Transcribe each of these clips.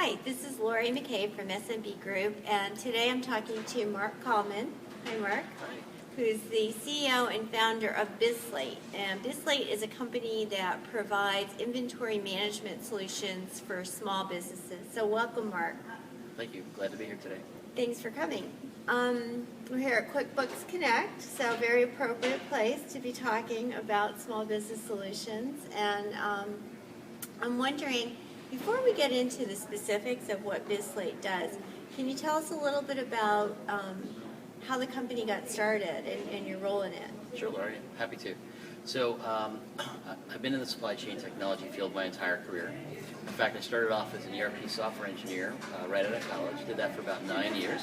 Hi, this is Lori McCabe from SMB Group, and today I'm talking to Mark Kallman. Hi, Mark. Hi. Who's the CEO and founder of BizSlate. And BizSlate is a company that provides inventory management solutions for small businesses. So welcome, Mark. Thank you. Glad to be here today. Thanks for coming. We're here at QuickBooks Connect, so very appropriate place to be talking about small business solutions. And I'm wondering, before we get into the specifics of what BizSlate does, can you tell us a little bit about how the company got started and your role in it? Sure, Lori. Happy to. So I've been in the supply chain technology field my entire career. In fact, I started off as an ERP software engineer right out of college. Did that for about 9 years,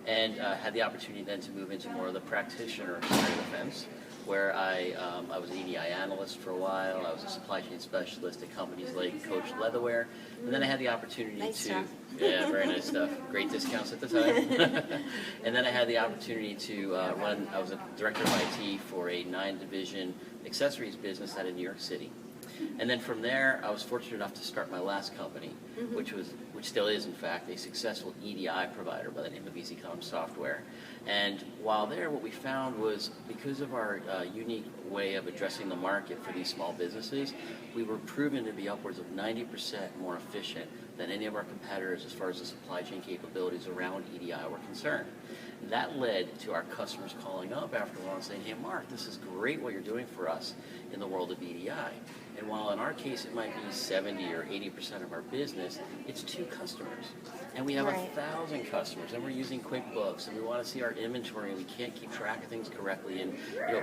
and had the opportunity then to move into more of the practitioner side of the fence, where I was an EDI analyst for a while. I was a supply chain specialist at companies like Coach Leatherware, and then I had the opportunity yeah, very nice stuff, great discounts at the time. And then I had the opportunity to I was a director of IT for a 9-division accessories business out of New York City. And then from there, I was fortunate enough to start my last company, which still is, in fact, a successful EDI provider by the name of EasyCom Software. And while there, what we found was, because of our unique way of addressing the market for these small businesses, we were proven to be upwards of 90% more efficient than any of our competitors as far as the supply chain capabilities around EDI were concerned. That led to our customers calling up after a while and saying, "Hey, Mark, this is great what you're doing for us in the world of EDI." And while in our case it might be 70 or 80% of our business, it's 2 customers. And we have 1,000 customers, and we're using QuickBooks, and we want to see our inventory, and we can't keep track of things correctly, and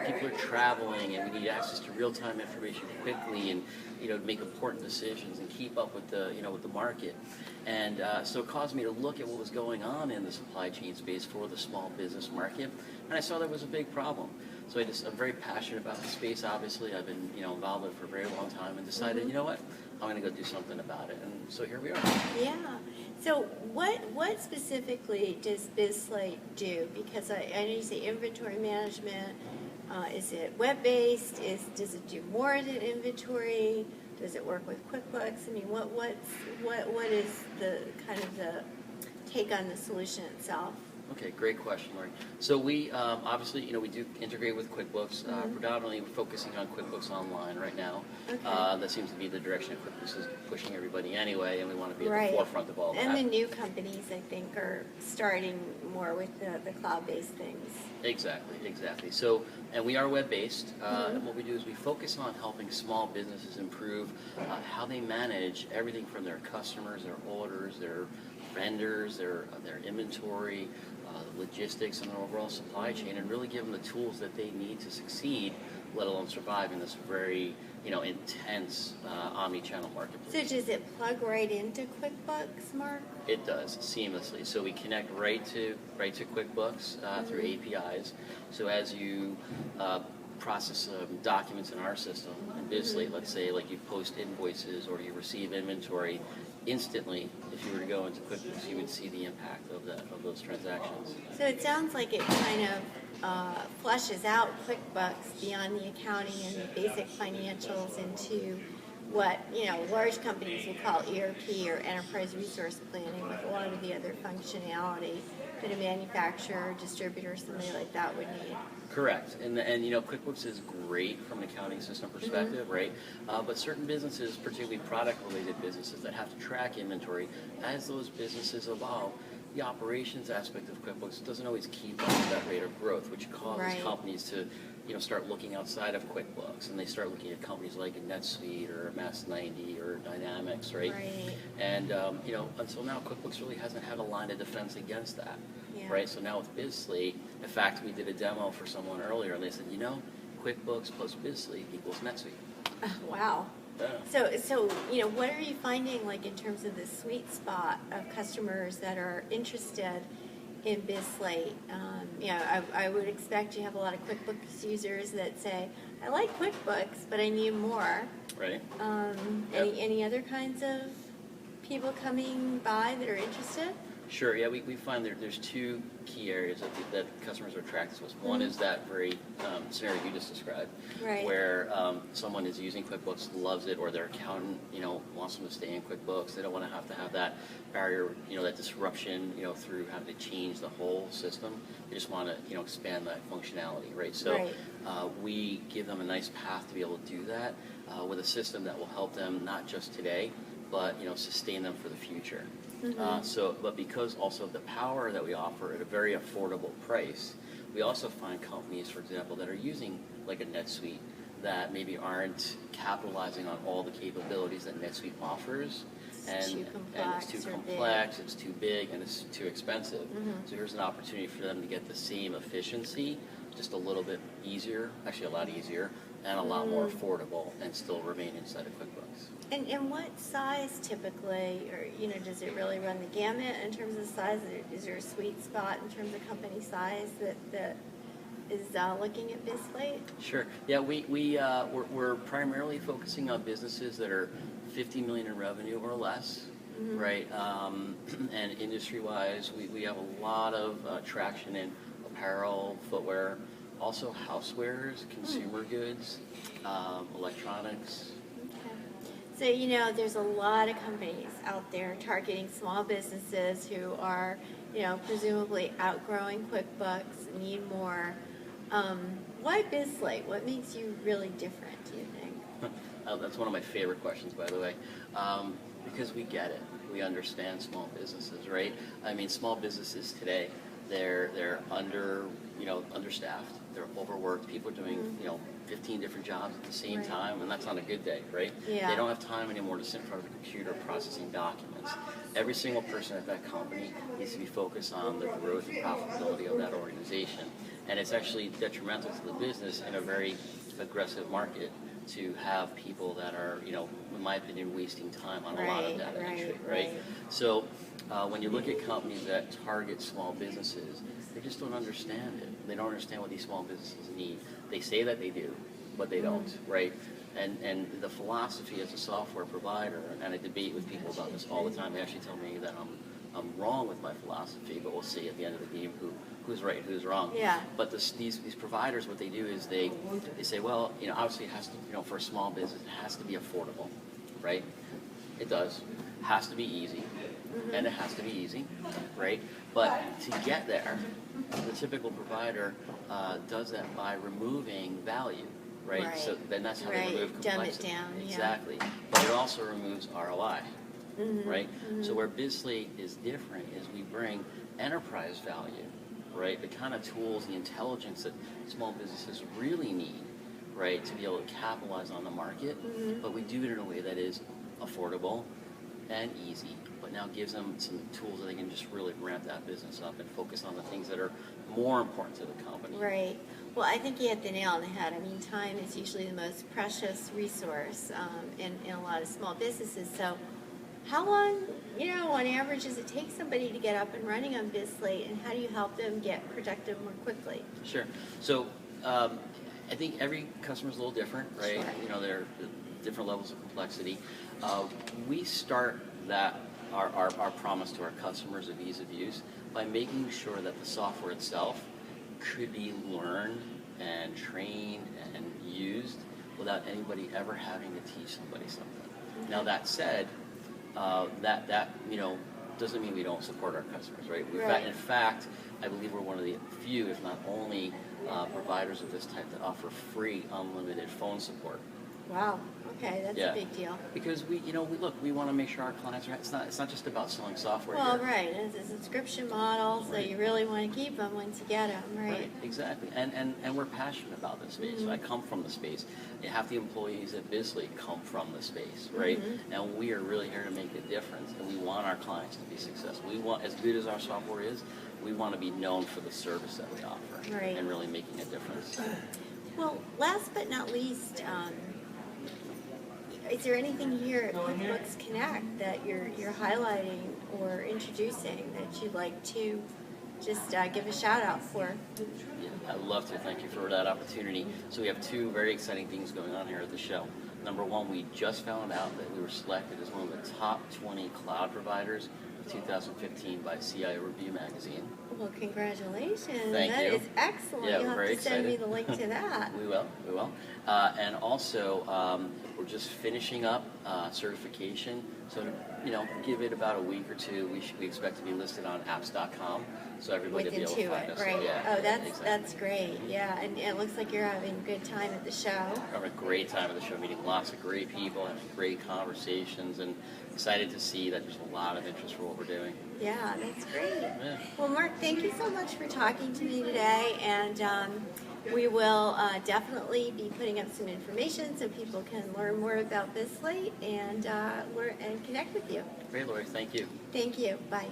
people are traveling, and we need access to real-time information quickly, and make important decisions and keep up with the with the market. And so it caused me to look at what was going on in the supply chain space for the small business market, and I saw there was a big problem. So I'm very passionate about the space, obviously. I've been involved in it for a very long time, and decided, you know what, I'm going to go do something about it. And so here we are. Yeah. So what specifically does BizSlate do? Because I know you say inventory management. Is it web-based? Does it do more than inventory? Does it work with QuickBooks? I mean, what is the kind of the take on the solution itself? Okay, great question, Lori. So we obviously, we do integrate with QuickBooks. Predominantly, we're focusing on QuickBooks Online right now. Okay. That seems to be the direction QuickBooks is pushing everybody anyway, and we want to be at the forefront of all that. And the new companies, I think, are starting more with the cloud-based things. Exactly. So, and we are web-based, and what we do is we focus on helping small businesses improve how they manage everything from their customers, their orders, their vendors, their inventory, logistics, and their overall supply chain, and really give them the tools that they need to succeed, let alone survive in this very intense omni-channel marketplace. So does it plug right into QuickBooks, Mark? It does, seamlessly. So we connect right to QuickBooks through APIs. So as you process documents in our system, in BizSlate, let's say, like you post invoices or you receive inventory, instantly, if you were to go into QuickBooks, you would see the impact of those transactions. So it sounds like it kind of flushes out QuickBooks beyond the accounting and the basic financials into what large companies will call ERP or enterprise resource planning, with a lot of the other functionality that a manufacturer, distributor, somebody like that would need. Correct, and QuickBooks is great from an accounting system perspective, right? But certain businesses, particularly product-related businesses that have to track inventory, as those businesses evolve, the operations aspect of QuickBooks doesn't always keep up with that rate of growth, which causes companies to start looking outside of QuickBooks, and they start looking at companies like NetSuite or Mass 90 or Dynamics, right? And until now, QuickBooks really hasn't had a line of defense against that. Right, so now with BizSlate, in fact, we did a demo for someone earlier, and they said, QuickBooks plus BizSlate equals NetSuite. Wow. Yeah. So what are you finding, like, in terms of the sweet spot of customers that are interested in BizSlate? I would expect you have a lot of QuickBooks users that say, I like QuickBooks, but I need more. Right. Any other kinds of people coming by that are interested? Sure. Yeah, we find there's two key areas that customers are attracted to us. One is that very scenario you just described, Right. where someone is using QuickBooks, loves it, or their accountant, wants them to stay in QuickBooks. They don't want to have that barrier, that disruption, through having to change the whole system. They just want to, expand that functionality, right? So Right. we give them a nice path to be able to do that with a system that will help them not just today, but sustain them for the future. But because also of the power that we offer at a very affordable price, we also find companies, for example, that are using like a NetSuite that maybe aren't capitalizing on all the capabilities that NetSuite offers, It's too complex, it's too or complex, it's too big, and it's too expensive. So here's an opportunity for them to get the same efficiency, just a little bit easier, actually a lot easier, and a lot more affordable, and still remain inside of QuickBooks. And what size typically, or does it really run the gamut in terms of size? Is there a sweet spot in terms of company size that is looking at BizSlate? Sure. Yeah, we're primarily focusing on businesses that are 50 million in revenue or less, right? And industry-wise, we have a lot of traction in apparel, footwear, also housewares, consumer goods, electronics. Okay. So, there's a lot of companies out there targeting small businesses who are, presumably outgrowing QuickBooks, need more. Why BizSlate? What makes you really different, do you think? That's one of my favorite questions, by the way, because we get it. We understand small businesses, right? I mean, small businesses today, they're understaffed. They're overworked. People are doing, 15 different jobs at the same time, and that's on a good day, right? Yeah. They don't have time anymore to sit in front of a computer processing documents. Every single person at that company needs to be focused on the growth and profitability of that organization. And it's actually detrimental to the business in a very aggressive market to have people that are, in my opinion, wasting time on a lot of data entry, right? So when you look at companies that target small businesses, they just don't understand it. They don't understand what these small businesses need. They say that they do, but they don't, right? And the philosophy as a software provider, and I debate with people about this all the time. They actually tell me that I'm wrong with my philosophy, but we'll see at the end of the game who's right and who's wrong. Yeah. But these providers, what they do is they say, well, obviously it has to, for a small business, it has to be affordable, right? It does. Has to be easy. And it has to be easy, right? But to get there, the typical provider does that by removing value, right? So then that's how they remove complexity. Dumb it down, exactly. But it also removes ROI, right? So where BizSlate is different is we bring enterprise value, right? The kind of tools, the intelligence that small businesses really need, right, to be able to capitalize on the market. But we do it in a way that is affordable and easy, but now gives them some tools that they can just really ramp that business up and focus on the things that are more important to the company. Right. Well, I think you hit the nail on the head. I mean, time is usually the most precious resource in a lot of small businesses. So how long, on average, does it take somebody to get up and running on BizSlate, and how do you help them get productive more quickly? Sure. So I think every customer is a little different, right? Sure. There are different levels of complexity. We start our promise to our customers of ease of use by making sure that the software itself could be learned and trained and used without anybody ever having to teach somebody something. Now that said, that doesn't mean we don't support our customers, right? In fact, I believe we're one of the few, if not only, providers of this type that offer free, unlimited phone support. Wow. Okay, that's a big deal. Because we want to make sure our clients are. It's not just about selling software. Well, here. right. It's a subscription model, so you really want to keep them once you get them, right? Exactly. And we're passionate about this space. I come from the space. Half the employees at BizSlate come from the space, right? And we are really here to make a difference, and we want our clients to be successful. We want, as good as our software is, we want to be known for the service that we offer, and really making a difference. Well, last but not least. Is there anything here at QuickBooks Connect that you're highlighting or introducing that you'd like to just give a shout out for? Yeah, I'd love to. Thank you for that opportunity. So we have two very exciting things going on here at the show. Number one, we just found out that we were selected as one of the top 20 cloud providers of 2015 by CIO Review magazine. Well, congratulations. Thank That you. is excellent. Yeah, You'll we're have very to send me excited. the link to that. We will. And also, we're just finishing up certification. So, give it about a week or two. We expect to be listed on apps.com, so everybody will be Within able to find us. right? Yeah, Oh, that's exactly. great. Yeah, and it looks like you're having a good time at the show. Having a great time at the show, meeting lots of great people, having great conversations, and excited to see that there's a lot of interest for what we're doing. Yeah, that's great. Yeah. Well, Mark, thank you so much for talking to me today, and we will definitely be putting up some information so people can learn more about BizSlate and learn and connect with you. Great, Lori. Thank you. Thank you. Bye.